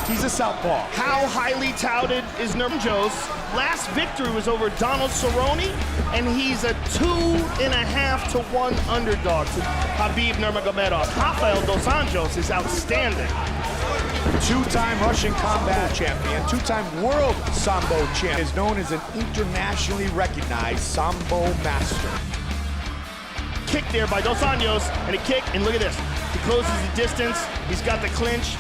He's a southpaw. How highly touted is Nurmagomedov? Last victory was over Donald Cerrone, and he's a 2.5 to 1 underdog to Khabib Nurmagomedov. Rafael dos Anjos is outstanding. Two-time Russian combat champion, two-time world Sambo champion, is known as an internationally recognized Sambo master. Kick there by dos Anjos, and a kick, and look at this. He closes the distance, he's got the clinch.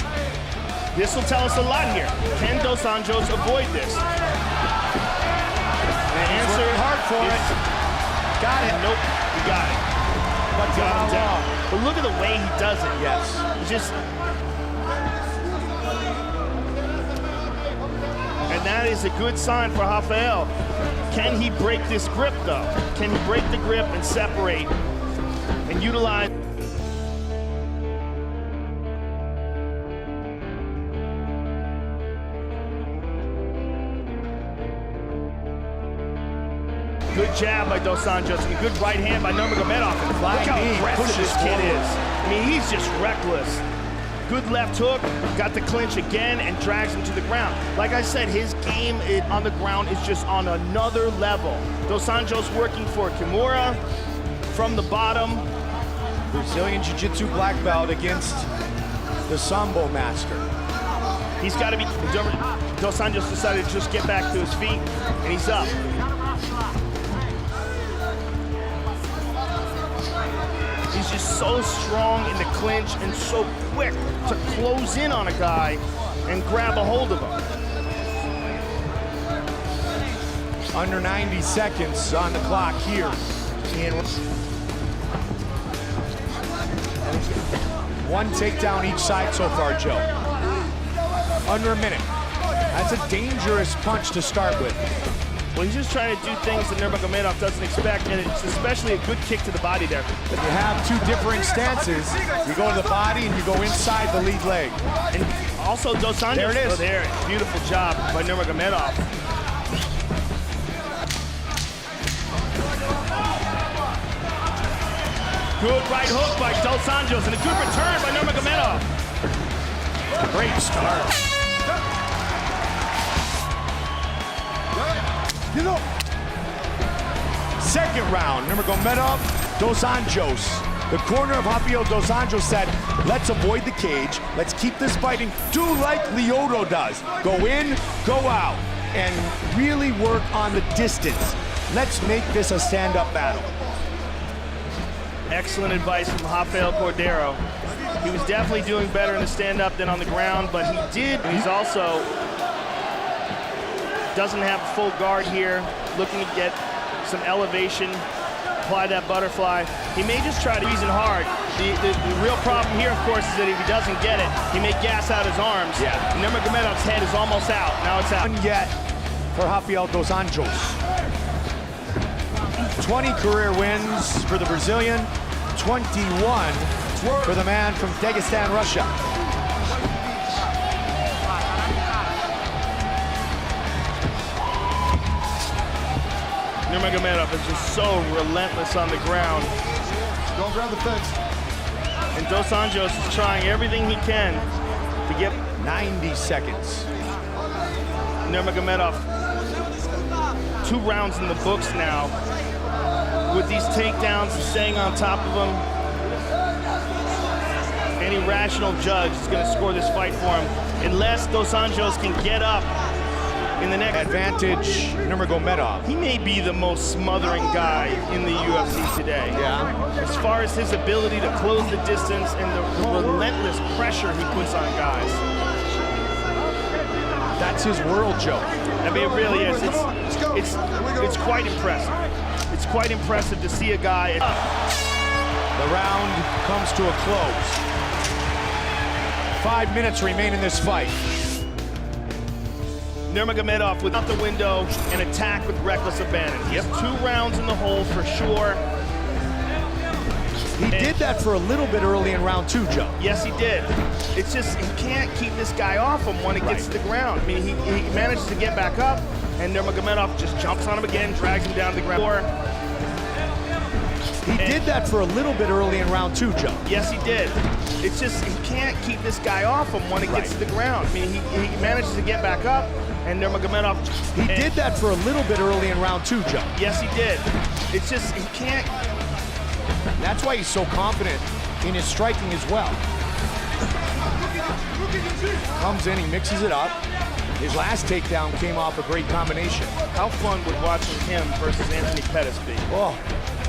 This will tell us a lot here. Can dos Anjos avoid this? The answer hard for it. Got it. Nope, he got it. Got him down. But look at the way he does it. Yes. He just. And that is a good sign for Rafael. Can he break this grip though? Can he break the grip and separate and utilize? Good jab by dos Anjos and a good right hand by Nurmagomedov. Look how aggressive this kid is. I mean, he's just reckless. Good left hook, got the clinch again and drags him to the ground. Like I said, his game on the ground is just on another level. Dos Anjos working for Kimura from the bottom. Brazilian Jiu-Jitsu black belt against the Sambo master. He's got to be. Dos Anjos decided to just get back to his feet, and he's up. He's just so strong in the clinch and so quick to close in on a guy and grab a hold of him. Under 90 seconds on the clock here. One takedown each side so far, Joe. Under a minute. That's a dangerous punch to start with. Well, he's just trying to do things that Nurmagomedov doesn't expect, and it's especially a good kick to the body there. But you have two differing stances. You go to the body and you go inside the lead leg. And also dos Anjos. There it is. Oh, there. Beautiful job by Nurmagomedov. Good right hook by dos Anjos and a good return by Nurmagomedov. Great start. Second round, Nurmagomedov, dos Anjos. The corner of Rafael dos Anjos said, let's avoid the cage, let's keep this fighting, do like Lyoto does. Go in, go out, and really work on the distance. Let's make this a stand-up battle. Excellent advice from Rafael Cordero. He was definitely doing better in the stand-up than on the ground, but he's also doesn't have a full guard here, looking to get some elevation, apply that butterfly. He may just try to Rizin hard. The real problem here, of course, is that if he doesn't get it, he may gas out his arms. Yeah. Nurmagomedov's head is almost out. Now it's out. Yet for Rafael dos Anjos. 20 career wins for the Brazilian, 21 for the man from Dagestan, Russia. Nurmagomedov is just so relentless on the ground. Don't grab the fence. And dos Anjos is trying everything he can to get 90 seconds. Nurmagomedov 2 rounds in the books now. With these takedowns, staying on top of him. Any rational judge is going to score this fight for him, unless dos Anjos can get up in the next. Advantage, Nurmagomedov. He may be the most smothering guy in the UFC today. Yeah. As far as his ability to close the distance and the relentless pressure he puts on guys. That's his world, Joe. I mean, it really is. It's quite impressive. It's quite impressive to see a guy. The round comes to a close. 5 minutes remain in this fight. Nurmagomedov without the window and attack with reckless abandon. He has 2 rounds in the hole for sure. He did that for a little bit early in round 2, Joe. Yes, he did. It's just he can't keep this guy off him when it gets to the ground. I mean, he manages to get back up, and Nurmagomedov just jumps on him again, drags him down to the ground. He did that for a little bit early in round 2, Joe. Yes, he did. It's just he can't keep this guy off him when it gets to the ground. I mean, he manages to get back up, and Nurmagomedov. He did that for a little bit early in round 2, Joe. Yes, he did. It's just he can't. That's why he's so confident in his striking as well. Comes in, he mixes it up. His last takedown came off a great combination. How fun would watching him versus Anthony Pettis be? Oh,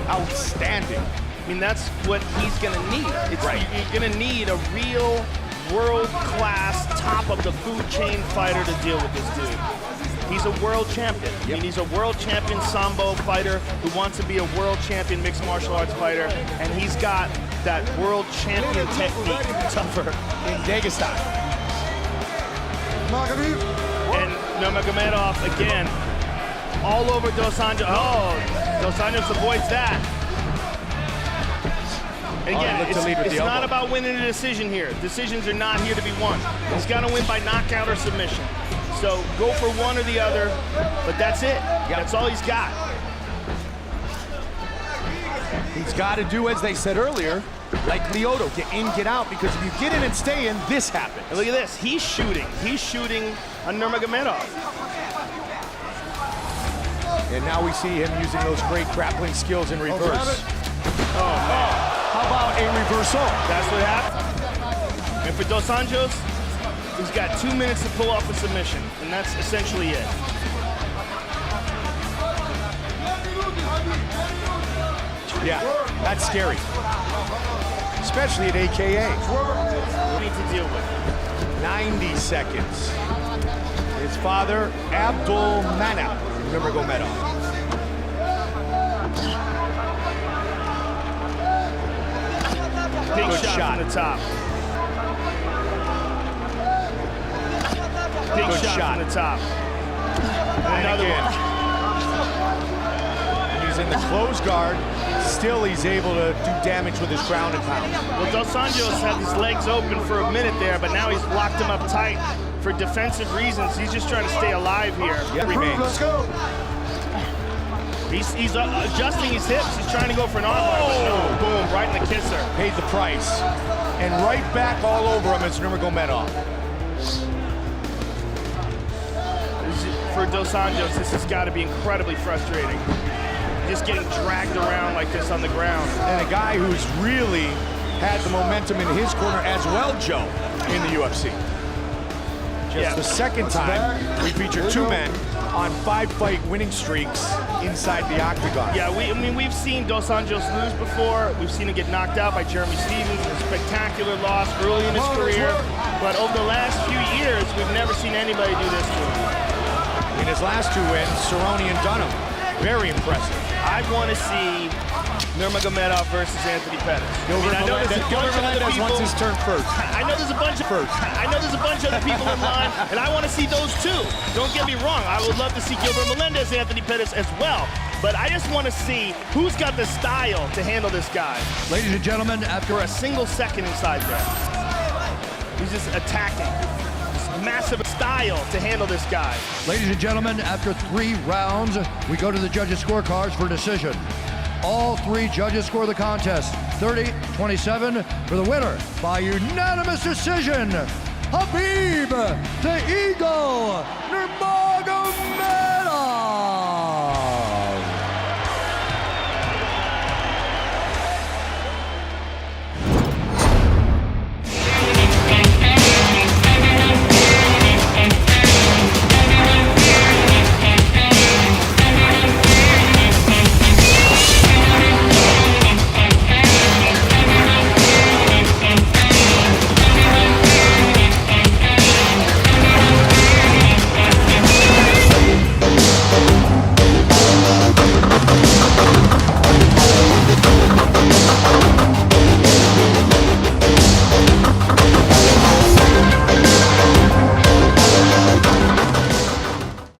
outstanding. I mean, that's what he's going to need. You're going to need a real world-class, top-of-the-food-chain fighter to deal with this dude. He's a world champion. I mean, he's a world champion Sambo fighter who wants to be a world champion mixed martial arts fighter, and he's got that world champion technique tougher in Dagestan. And Nurmagomedov again, all over Dos Anjos. Oh, Dos Anjos avoids that. And again, it's not about winning a decision here. Decisions are not here to be won. He's got to win by knockout or submission. So go for one or the other, but that's it. That's all he's got. He's got to do, as they said earlier, like Lyoto, get in, get out, because if you get in and stay in, this happens. And look at this, he's shooting. He's shooting on Nurmagomedov. And now we see him using those great grappling skills in reverse. Oh, man. How about a reversal? That's what happened. And for Dos Anjos, he's got 2 minutes to pull off a submission, and that's essentially it. Yeah, that's scary. Especially at AKA. We need to deal with 90 seconds. His father, Abdul Manap Nurmagomedov. Big Good shot from the top. Big Good shot from the top. And Another again. one. He's in the closed guard. Still, he's able to do damage with his ground and pound. Well, Dos Anjos had his legs open for a minute there, but now he's locked him up tight for defensive reasons. He's just trying to stay alive here. Yeah, remains. Let's go. He's adjusting his hips. He's trying to go for an armbar. No, boom, right in the kisser. Paid the price. And right back all over him is Nurmagomedov. For Dos Anjos, this has got to be incredibly frustrating. Just getting dragged around like this on the ground. And a guy who's really had the momentum in his corner as well, Joe, in the UFC. Just the second time we featured 2 men on 5-fight winning streaks inside the octagon. Yeah, I mean, we've seen Dos Anjos lose before. We've seen him get knocked out by Jeremy Stevens, a spectacular loss early in his career. But over the last few years, we've never seen anybody do this to him. In his last 2 wins, Cerrone and Dunham, very impressive. I want to see Nurmagomedov versus Anthony Pettis. I know there's a bunch of other people. Wants his turn first. I know there's a bunch of other people in line, and I want to see those too. Don't get me wrong. I would love to see Gilbert Melendez, Anthony Pettis as well. But I just want to see who's got the style to handle this guy. Ladies and gentlemen, after a single second inside there, he's just attacking. Massive style to handle this guy. Ladies and gentlemen, after 3 rounds, we go to the judges' scorecards for decision. All 3 judges score the contest 30-27 for the winner by unanimous decision, Khabib the Eagle Nurmagomedov.